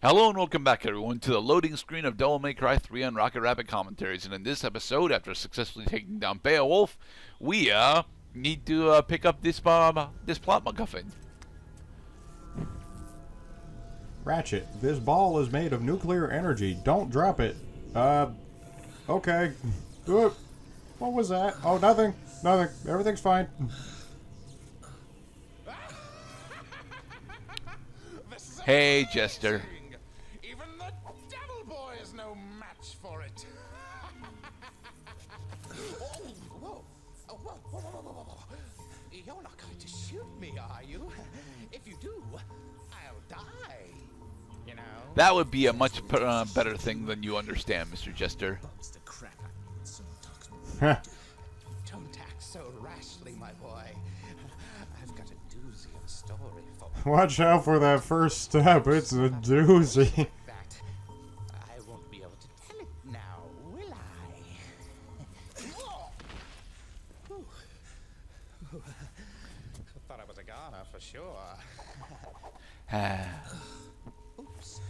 Hello and welcome back, everyone, to the loading screen of Devil May Cry 3 on Rocket Rabbit Commentaries. And in this episode, after successfully taking down Beowulf, we need to pick up this plot MacGuffin. Ratchet, this ball is made of nuclear energy. Don't drop it. Okay. What was that? Oh, nothing. Nothing. Everything's fine. Hey, Jester. Even the devil boy is no match for it. Whoa. Whoa. You're not going to shoot me, are you? If you do, I'll die. You know? That would be a much better thing than you understand, Mr. Jester. Don't act so rashly, my boy. I've got a doozy of a story for Watch out for that first step. It's a doozy. that. I won't be able to tell it now, will I? Whew. Thought I was a goner for sure. Oops.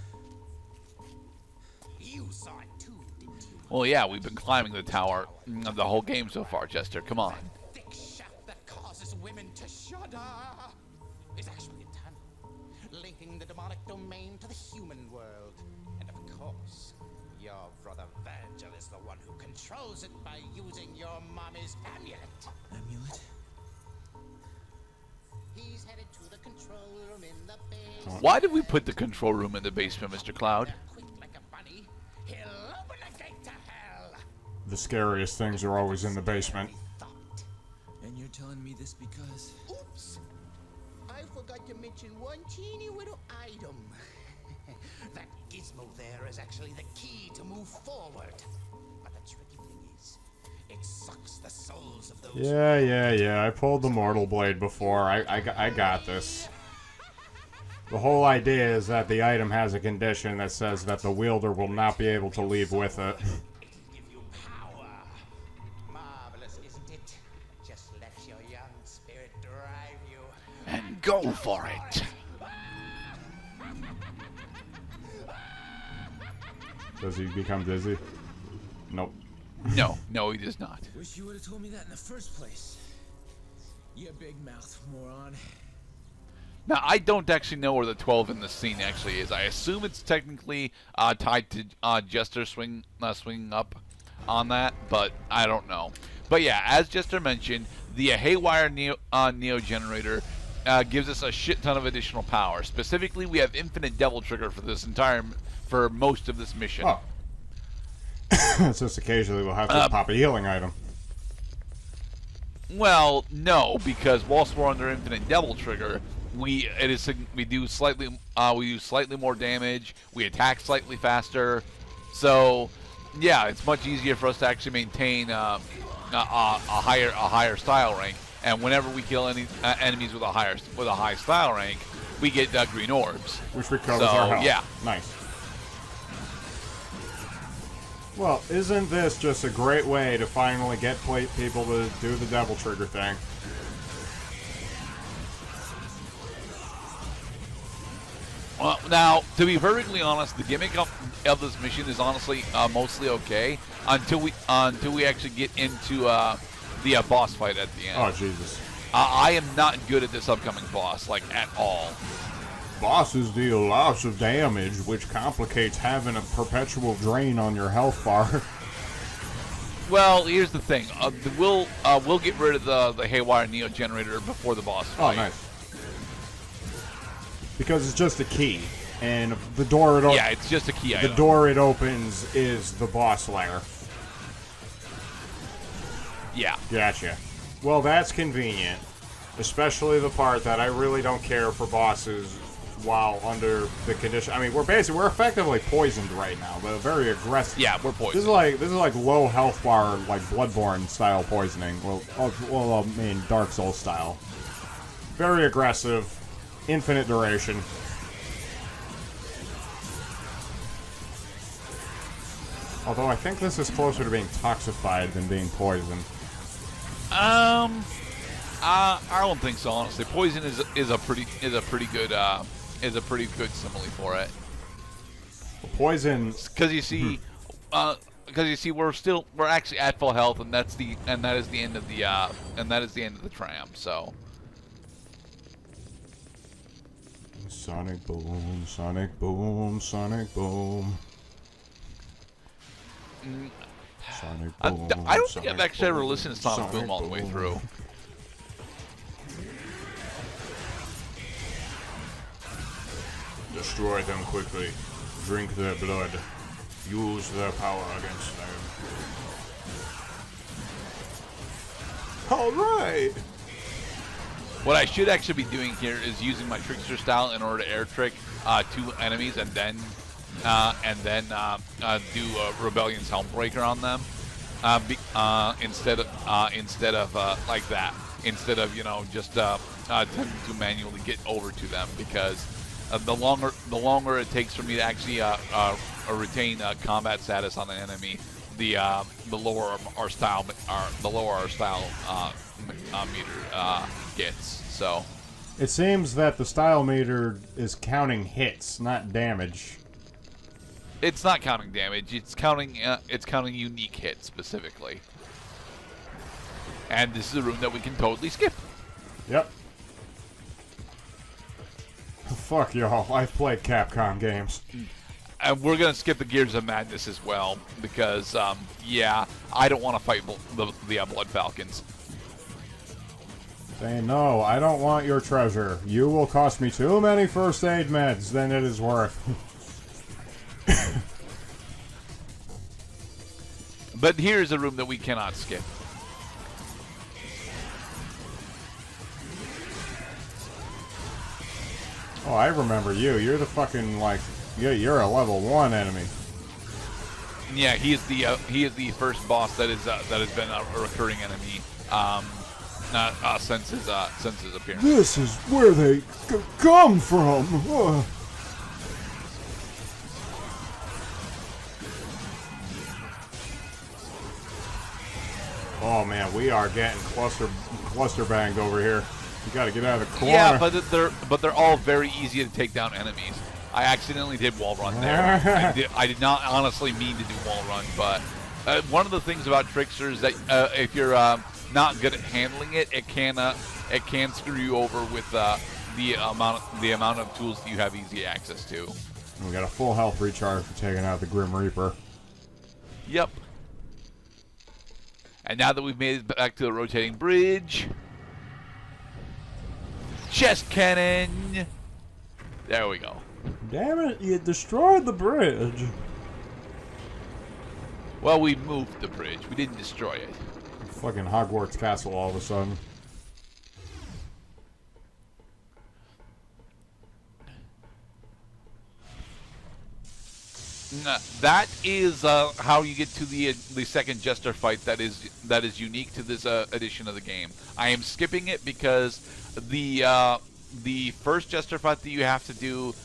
You saw it too, didn't you? Well, yeah, we've been climbing the tower the whole game so far, Jester. Come on. Thick shaft that causes women to shudder is actually a tunnel linking the demonic domain to the human world. And of course, your brother Virgil is the one who controls it by using your mommy's amulet. Amulet? He's headed to the control room in the basement. Why did we put the control room in the basement, Mr. Cloud? Quick like a bunny, he'll open the gate to hell. The scariest things are always in the basement. And you're telling me this because... Oops! I forgot to mention one teeny little item. That gizmo there is actually the key to move forward. But the tricky thing is, it sucks the souls of those. Yeah. I pulled the Mortal Blade before. I got this. The whole idea is that the item has a condition that says that the wielder will not be able to leave with it. It'll give you power. Marvelous, isn't it? Just let your young spirit drive you. And go for it. Does he become dizzy? Nope. No, he does not. Wish you would have told me that in the first place. You big mouth moron. Now, I don't actually know where the 12 in the scene actually is. I assume it's technically tied to Jester swinging up on that, but I don't know. But yeah, as Jester mentioned, the Haywire Neo Generator gives us a shit ton of additional power. Specifically, we have infinite Devil Trigger for most of this mission. Oh. It's just occasionally we'll have to pop a healing item. Well, no, because whilst we're under infinite Devil Trigger, we do slightly more damage. We attack slightly faster. So, yeah, it's much easier for us to actually maintain a higher style rank. And whenever we kill any enemies with a high style rank, we get green orbs, Which recovers our health. Yeah, Nice. Well, isn't this just a great way to finally get people to do the Devil Trigger thing? Now, to be perfectly honest, the gimmick of this mission is honestly mostly okay until we actually get into the boss fight at the end. Oh, Jesus. I am not good at this upcoming boss, like, at all. Bosses deal lots of damage, which complicates having a perpetual drain on your health bar. Well, here's the thing. We'll get rid of the Haywire Neo Generator before the boss Oh, fight. nice. Because it's just a key, and the door Yeah, it's just a key item. the door it opens is the boss lair. Yeah. Gotcha. Well, that's convenient, especially the part that I really don't care for bosses while under the condition. I mean, we're effectively poisoned right now, but very aggressive. Yeah, we're poisoned. This is like low health bar, like Bloodborne style poisoning. I mean Dark Souls style. Very aggressive, infinite duration. Although I think this is closer to being toxified than being poisoned. I don't think so, honestly. Poison is a pretty good simile for it. Poison. Because you see, we're actually at full health, and that is the end of the tram. So. Sonic boom, sonic boom, sonic boom. Sonic boom. I don't think I've actually ever listened to Sonic Boom all the way through. Destroy them quickly. Drink their blood. Use their power against them. Alright! What I should actually be doing here is using my Trickster style in order to air trick 2 enemies and then do Rebellion's Helmbreaker on them instead of like that. Instead of just attempting to manually get over to them, because the longer it takes for me to actually retain combat status on an enemy, the lower our style meter gets. So it seems that the style meter is counting hits, not damage. it's not counting damage. It's counting unique hits specifically. And this is a room that we can totally skip. Yep. Fuck y'all. I've played Capcom games. And we're going to skip the Gears of Madness as well, because, yeah, I don't want to fight the Blood Falcons. Say no, I don't want your treasure. You will cost me too many first aid meds than it is worth. But here's a room that we cannot skip. Oh, I remember you. You're the fucking, like, you're a level 1 enemy. Yeah, he is the first boss that has been a recurring enemy since his appearance. This is where they come from. Oh man, we are getting cluster banged over here. You got to get out of the corner. Yeah, but they're all very easy to take down enemies. I accidentally did wall run there. I did not honestly mean to do wall run, but one of the things about Trickster is that if you're not good at handling it, it can screw you over with the amount of tools that you have easy access to. We got a full health recharge for taking out the Grim Reaper. Yep. And now that we've made it back to the rotating bridge, chest cannon. There we go. Damn it, you destroyed the bridge. Well, we moved the bridge. We didn't destroy it. Fucking Hogwarts Castle all of a sudden. That is how you get to the second Jester fight that is unique to this edition of the game. I am skipping it because the first Jester fight that you have to do,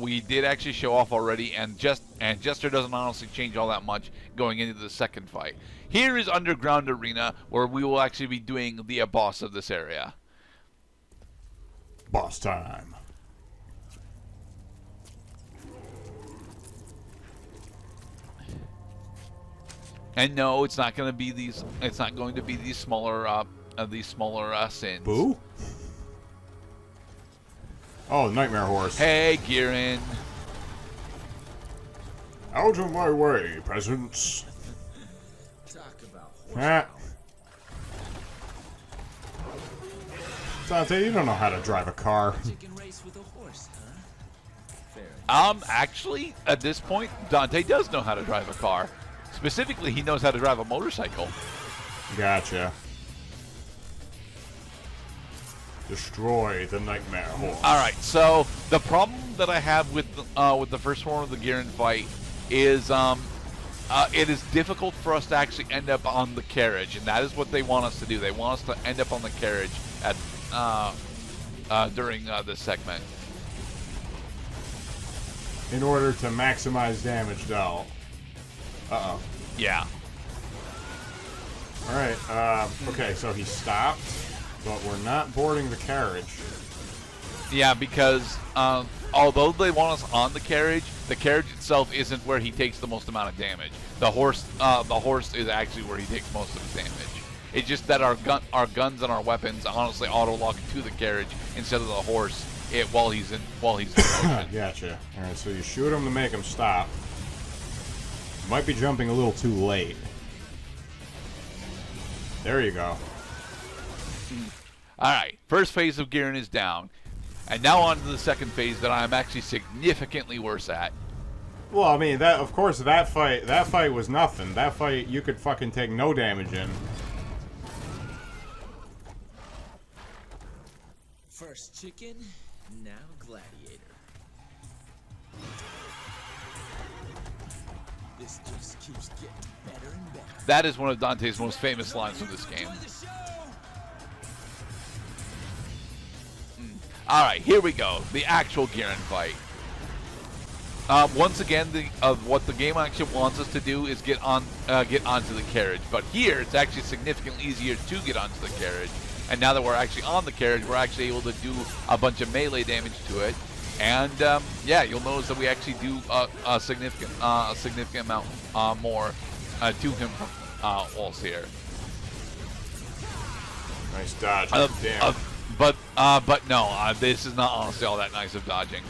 we did actually show off already, and Jester doesn't honestly change all that much going into the second fight. Here is Underground Arena, where we will actually be doing the boss of this area. Boss time. And no, it's not going to be these. It's not going to be these smaller sins. Boo? Oh, Nightmare Horse. Hey, Geryon. Out of my way, peasants. Talk about Ah. Dante, you don't know how to drive a car. chicken race with a horse, huh? Fair. Actually, at this point, Dante does know how to drive a car. Specifically, he knows how to drive a motorcycle. Gotcha. Destroy the Nightmare Horse. All right. So the problem that I have with the first one of the Geryon fight is it is difficult for us to actually end up on the carriage, and that is what they want us to do. They want us to end up on the carriage at during this segment. In order to maximize damage, though. Uh-oh. Yeah. Alright, okay, so he stopped, but we're not boarding the carriage. Yeah, because although they want us on the carriage itself isn't where he takes the most amount of damage. The horse is actually where he takes most of his damage. It's just that our guns and our weapons honestly auto lock to the carriage instead of the horse while he's in motion. Gotcha. All right, so you shoot him to make him stop. Might be jumping a little too late. There you go. All right, first phase of Geryon is down, and now on to the second phase that I'm actually significantly worse at. Well, I mean, that fight was nothing. That fight you could fucking take no damage in. First chicken, now gladiator. This just keeps getting better and better. That is one of Dante's most famous lines from this game. All right, here we go. The actual Geryon fight. Once again, what the game actually wants us to do is get onto the carriage. But here, it's actually significantly easier to get onto the carriage. And now that we're actually on the carriage, we're actually able to do a bunch of melee damage to it. And yeah, you'll notice that we actually do a significant amount more to him whilst here. Nice dodge. Damn. But no, this is not honestly all that nice of dodging.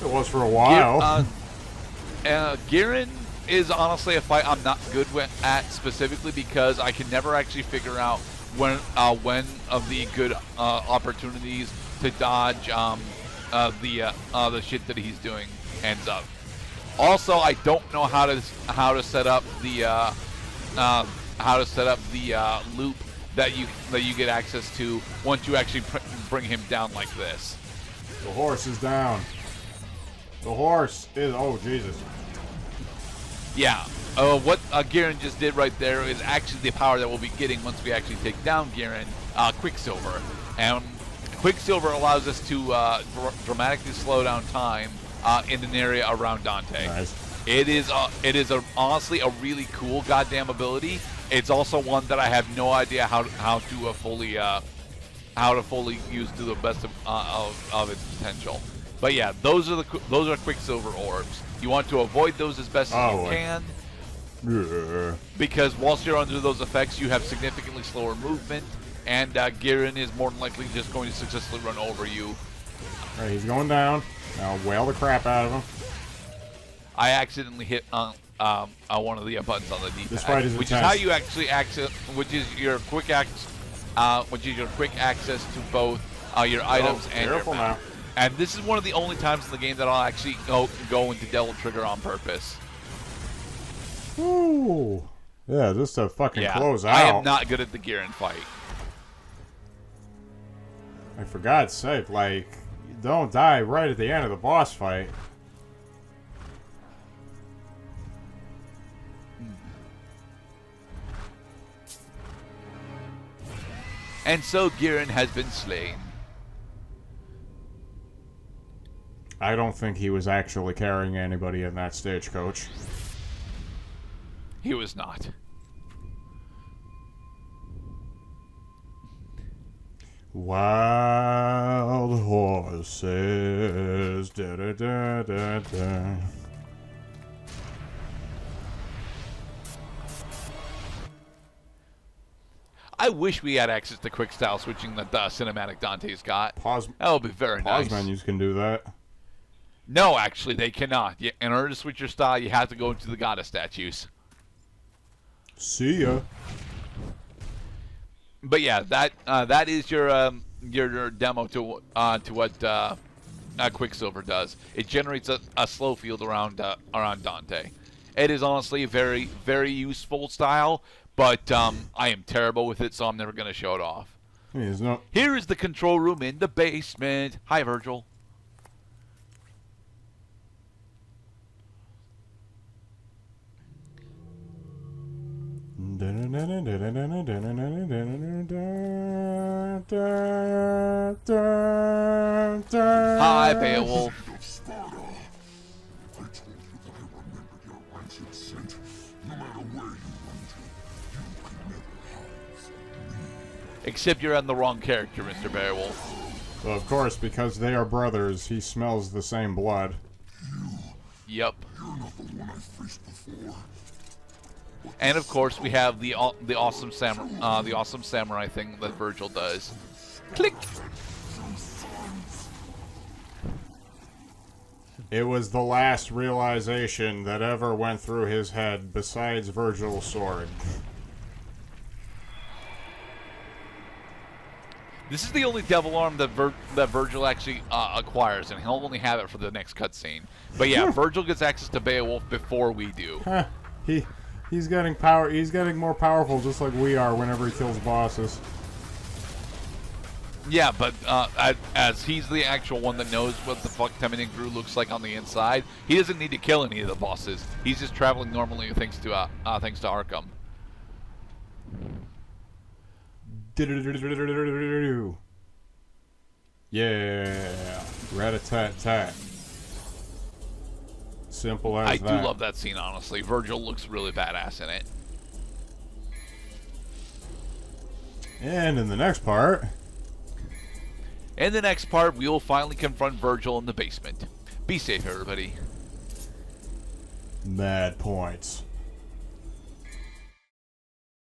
It was for a while. Geryon is honestly a fight I'm not good at specifically because I can never actually figure out when of the good opportunities to dodge the shit that he's doing ends up. Also, I don't know how to set up the loop that you get access to once you actually bring him down like this. The horse is down. The horse is... Oh, Jesus. Yeah. What Geryon just did right there is actually the power that we'll be getting once we actually take down Geryon, Quicksilver. And Quicksilver allows us to dramatically slow down time in an area around Dante. Nice. It is honestly a really cool goddamn ability. It's also one that I have no idea how to fully use to the best of its potential. But yeah, those are Quicksilver orbs. You want to avoid those as best as you can. Yeah. Because whilst you're under those effects, you have significantly slower movement, and Geryon is more than likely just going to successfully run over you. All right, he's going down. I'll whale the crap out of him. I accidentally hit on one of the buttons on the D-pad, This fight is which intense. is how you actually access, which is your quick access to both your items and your careful mount. now. And this is one of the only times in the game that I'll actually go into Devil Trigger on purpose. Ooh. Yeah, just to fucking close out. I am not good at the Geryon fight. Like, for God's sake, like, don't die right at the end of the boss fight. And so Geryon has been slain. I don't think he was actually carrying anybody in that stagecoach. He was not. Wild horses. Da, da, da, da, da. I wish we had access to quick style switching that the cinematic Dante's got. Pause. That would be very nice. Pause menus can do that. No, actually, they cannot. In order to switch your style, you have to go into the goddess statues. See ya. But yeah, that is your demo to what Quicksilver does. It generates a slow field around Dante. It is honestly a very, very useful style, but I am terrible with it, so I'm never going to show it off. Here is the control room in the basement. Hi, Virgil. Hi, Beowulf. Except you're on the wrong character, Mr. Beowulf. Well, of course, because they are brothers, he smells the same blood. Yep. And of course, we have the awesome samurai thing that Virgil does. Click. It was the last realization that ever went through his head, besides Virgil's sword. This is the only devil arm that Virgil actually acquires, and he'll only have it for the next cutscene. But yeah, Virgil gets access to Beowulf before we do. Huh. He's getting power. He's getting more powerful, just like we are whenever he kills bosses. Yeah, but as he's the actual one that knows what the fuck Commentating Crew looks like on the inside, he doesn't need to kill any of the bosses. He's just traveling normally thanks to Arkham. Yeah, rat-a-tat-tat. Simple as I that. do love that scene, honestly. Virgil looks really badass in it. And in the next part... In the next part, we will finally confront Virgil in the basement. Be safe, everybody. Mad points.